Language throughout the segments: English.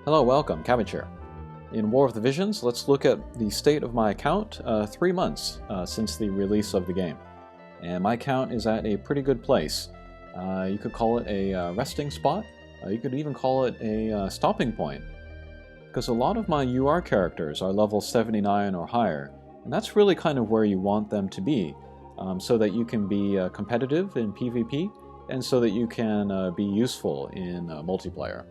Hello, welcome, Cabbage here. In War of the Visions, let's look at the state of my account 3 months since the release of the game. And my account is at a pretty good place. You could call it a resting spot. You could even call it a stopping point. Because a lot of my UR characters are level 79 or higher, and that's really kind of where you want them to be, so that you can be competitive in PvP, and so that you can be useful in multiplayer.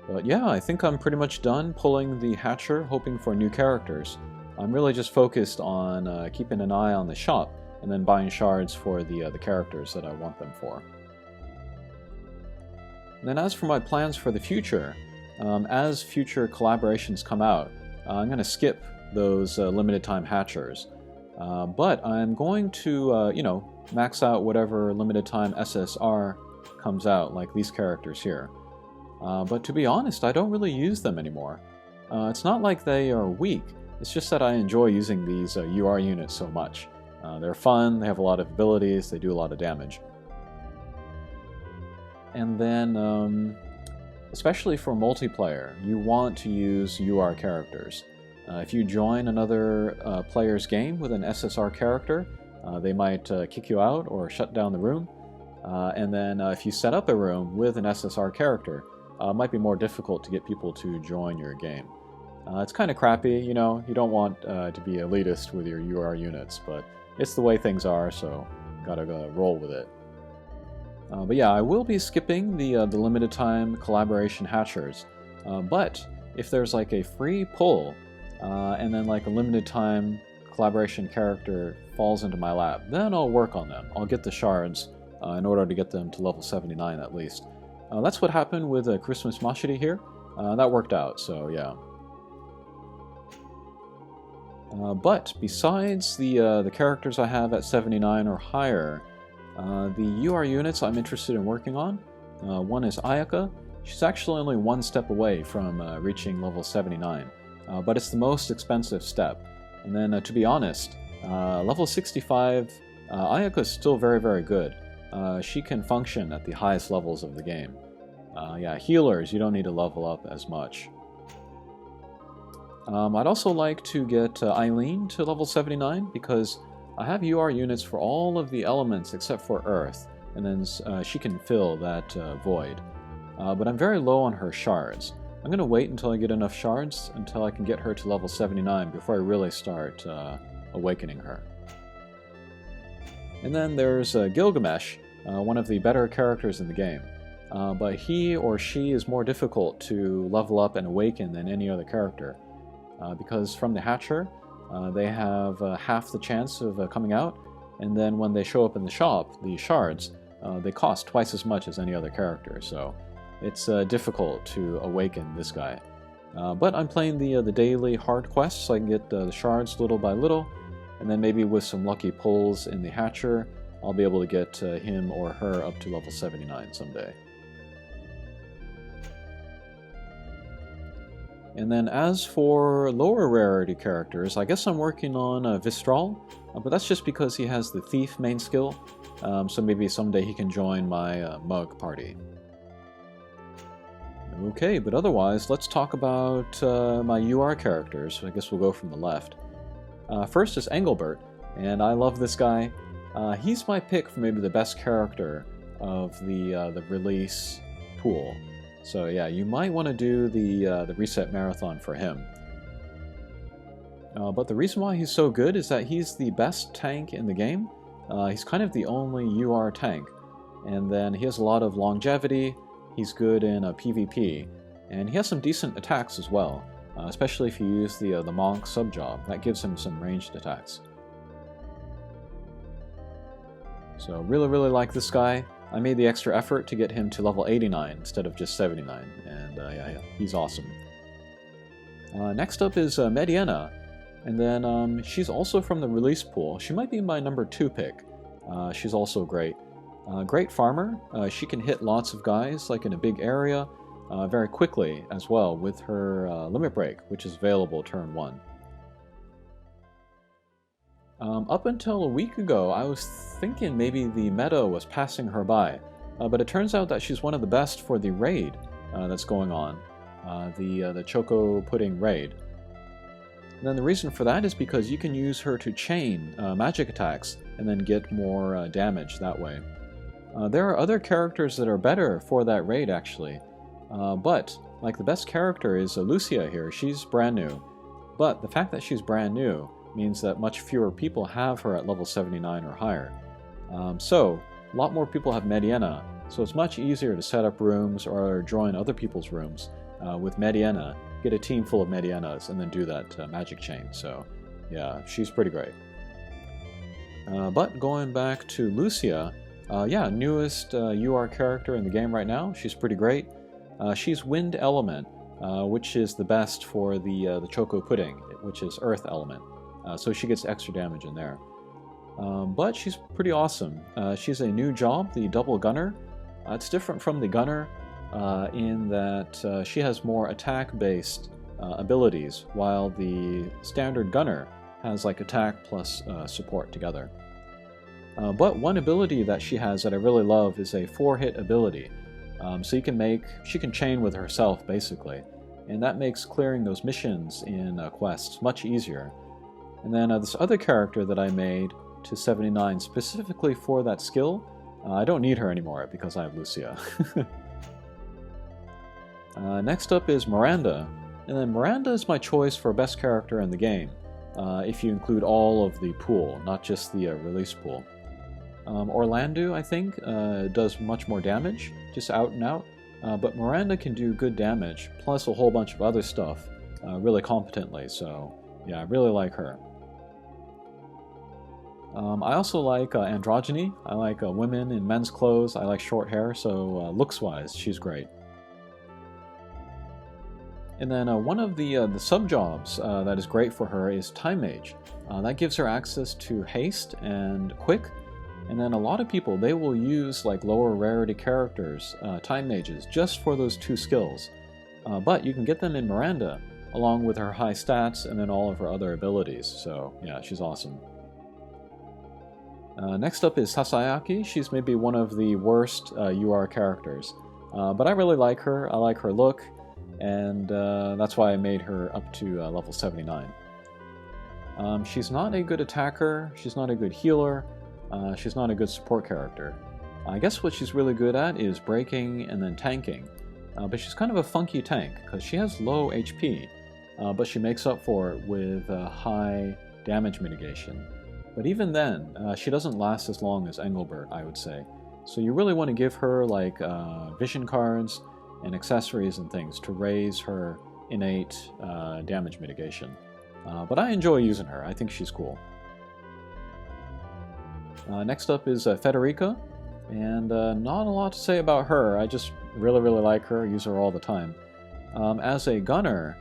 But yeah, I think I'm pretty much done pulling the hatcher, hoping for new characters. I'm really just focused on keeping an eye on the shop, and then buying shards for the characters that I want them for. And then as for my plans for the future, as future collaborations come out, I'm going to skip those limited time hatchers. But I'm going to, max out whatever limited time SSR comes out, like these characters here. But to be honest, I don't really use them anymore. It's not like they are weak, it's just that I enjoy using these UR units so much. They're fun, they have a lot of abilities, they do a lot of damage. And then, especially for multiplayer, you want to use UR characters. If you join another player's game with an SSR character, they might kick you out or shut down the room. And then if you set up a room with an SSR character, it might be more difficult to get people to join your game. It's kind of crappy, you don't want to be elitist with your UR units, but it's the way things are, so gotta roll with it. But yeah, I will be skipping the limited time collaboration hatchers, but if there's like a free pull, and then like a limited time collaboration character falls into my lap, then I'll work on them. I'll get the shards in order to get them to level 79 at least. That's what happened with Christmas Mashiri here. That worked out, so yeah. But besides the characters I have at 79 or higher, the UR units I'm interested in working on, one is Ayaka. She's actually only one step away from reaching level 79, but it's the most expensive step. And then to be honest, level 65, Ayaka is still very, very good. She can function at the highest levels of the game. Yeah, healers, you don't need to level up as much. I'd also like to get Eileen to level 79 because I have UR units for all of the elements except for Earth, and then she can fill that void. But I'm very low on her shards. I'm going to wait until I get enough shards until I can get her to level 79 before I really start awakening her. And then there's Gilgamesh, one of the better characters in the game. But he or she is more difficult to level up and awaken than any other character. Because from the hatcher, they have half the chance of coming out, and then when they show up in the shop, the shards, they cost twice as much as any other character, so it's difficult to awaken this guy. But I'm playing the daily hard quests so I can get the shards little by little, and then maybe with some lucky pulls in the hatcher, I'll be able to get him or her up to level 79 someday. And then as for lower rarity characters, I guess I'm working on Vistral, but that's just because he has the Thief main skill, so maybe someday he can join my Mug party. Okay, but otherwise, let's talk about my UR characters. I guess we'll go from the left. First is Engelbert, and I love this guy. He's my pick for maybe the best character of the release pool. So yeah, you might want to do the reset marathon for him. But the reason why he's so good is that he's the best tank in the game. He's kind of the only UR tank. And then he has a lot of longevity, he's good in PvP, and he has some decent attacks as well, especially if you use the Monk sub-job. That gives him some ranged attacks. So really like this guy. I made the extra effort to get him to level 89 instead of just 79, and yeah, he's awesome. Next up is Mediana, and then she's also from the release pool. She might be my number 2 pick. She's also great. Great farmer. She can hit lots of guys like in a big area very quickly as well with her limit break, which is available turn 1. Up until a week ago, I was thinking maybe the meta was passing her by, but it turns out that she's one of the best for the raid that's going on. the Choco Pudding raid. And then the reason for that is because you can use her to chain magic attacks and then get more damage that way. There are other characters that are better for that raid actually, but like the best character is Lucia here. She's brand new, but the fact that she's brand new means that much fewer people have her at level 79 or higher. So a lot more people have Mediana, so it's much easier to set up rooms or join other people's rooms with Mediana, get a team full of Medianas, and then do that magic chain. So yeah, she's pretty great. But going back to Lucia, yeah, newest UR character in the game right now. She's pretty great. She's Wind Element, which is the best for the Choco Pudding, which is Earth Element. So she gets extra damage in there. But she's pretty awesome. She's a new job, the Double Gunner. It's different from the Gunner in that she has more attack-based abilities, while the standard Gunner has like attack plus support together. But one ability that she has that I really love is a 4-hit ability. So she can chain with herself basically, and that makes clearing those missions in quests much easier. And then this other character that I made to 79 specifically for that skill, I don't need her anymore because I have Lucia. Next up is Miranda, and then Miranda is my choice for best character in the game, if you include all of the pool, not just the release pool. Orlando, I think, does much more damage, just out and out, but Miranda can do good damage, plus a whole bunch of other stuff really competently, so yeah, I really like her. I also like androgyny. I like women in men's clothes. I like short hair, so looks-wise, she's great. And then one of the sub-jobs that is great for her is Time Mage. That gives her access to haste and quick. And then a lot of people, they will use like lower rarity characters, Time Mages, just for those two skills. But you can get them in Miranda, along with her high stats and then all of her other abilities. So yeah, she's awesome. Next up is Sasayaki. She's maybe one of the worst UR characters. But I really like her. I like her look, and that's why I made her up to level 79. She's not a good attacker. She's not a good healer. She's not a good support character. I guess what she's really good at is breaking and then tanking. But she's kind of a funky tank, because she has low HP, but she makes up for it with high damage mitigation. But even then, she doesn't last as long as Engelbert, I would say. So you really want to give her like vision cards and accessories and things to raise her innate damage mitigation. But I enjoy using her. I think she's cool. Next up is Federica, and not a lot to say about her. I just really like her, use her all the time. As a gunner,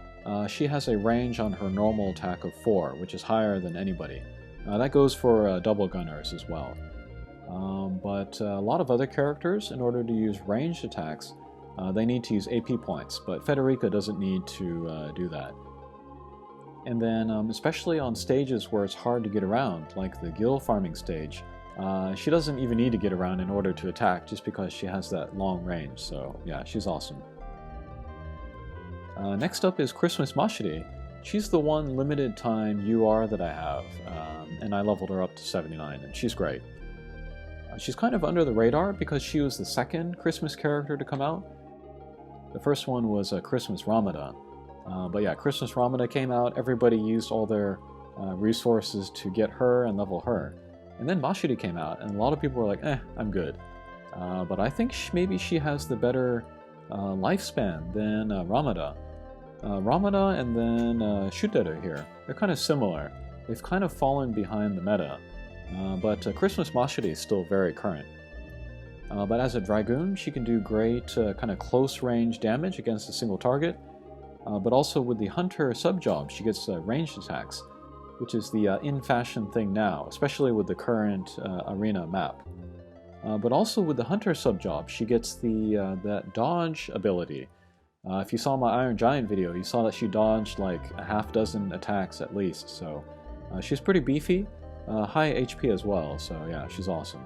she has a range on her normal attack of 4, which is higher than anybody. That goes for double gunners as well. But a lot of other characters, in order to use ranged attacks, they need to use AP points, but Federica doesn't need to do that. And then, especially on stages where it's hard to get around, like the gil farming stage, she doesn't even need to get around in order to attack, just because she has that long range, so yeah, she's awesome. Next up is Christmas Mashiri. She's the one limited time UR that I have, and I leveled her up to 79, and she's great. She's kind of under the radar because she was the second Christmas character to come out. The first one was Christmas Ramada. But yeah, Christmas Ramada came out, everybody used all their resources to get her and level her. And then Mashiri came out, and a lot of people were like, I'm good. But I think maybe she has the better lifespan than Ramada. Ramada and then Shuteru here, they're kind of similar. They've kind of fallen behind the meta. But Christmas Mashiri is still very current. But as a Dragoon, she can do great kind of close range damage against a single target. But also with the Hunter sub-job, she gets ranged attacks, which is the in-fashion thing now, especially with the current arena map. But also with the Hunter sub-job, she gets that dodge ability. If you saw my Iron Giant video, you saw that she dodged like a half dozen attacks at least, so she's pretty beefy, high HP as well, so yeah, she's awesome.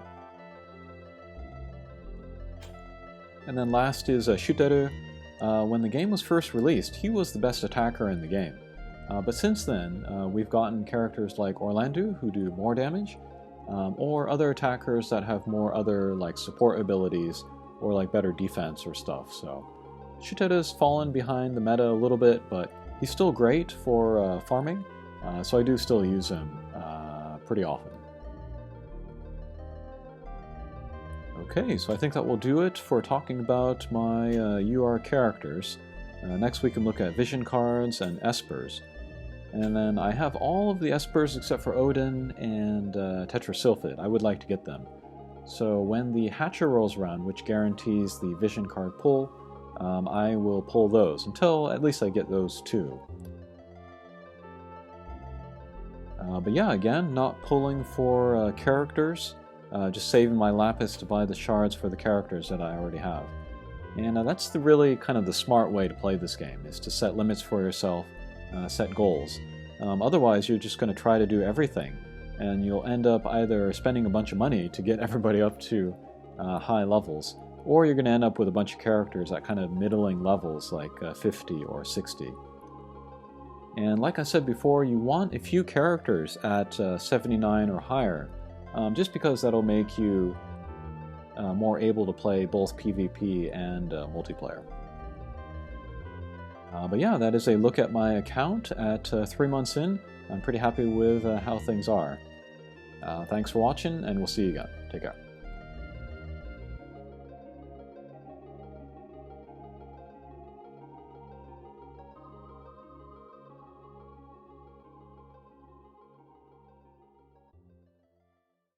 And then last is Shuteru. When the game was first released, he was the best attacker in the game. But since then, we've gotten characters like Orlando who do more damage, or other attackers that have more other like support abilities or like better defense or stuff. So Shiteda's fallen behind the meta a little bit, but he's still great for farming, so I do still use him pretty often. Okay, so I think that will do it for talking about my UR characters. Next we can look at vision cards and espers. And then I have all of the espers except for Odin and Tetrasylphid. I would like to get them. So when the Hatcher rolls around, which guarantees the vision card pull, I will pull those until at least I get those two. But yeah, again, not pulling for characters, just saving my lapis to buy the shards for the characters that I already have. And that's really kind of the smart way to play this game, is to set limits for yourself, set goals. Otherwise, you're just going to try to do everything, and you'll end up either spending a bunch of money to get everybody up to high levels, or you're going to end up with a bunch of characters at kind of middling levels like 50 or 60. And like I said before, you want a few characters at 79 or higher, just because that'll make you more able to play both PvP and multiplayer. But yeah, that is a look at my account at 3 months in. I'm pretty happy with how things are. Thanks for watching, and we'll see you again. Take care.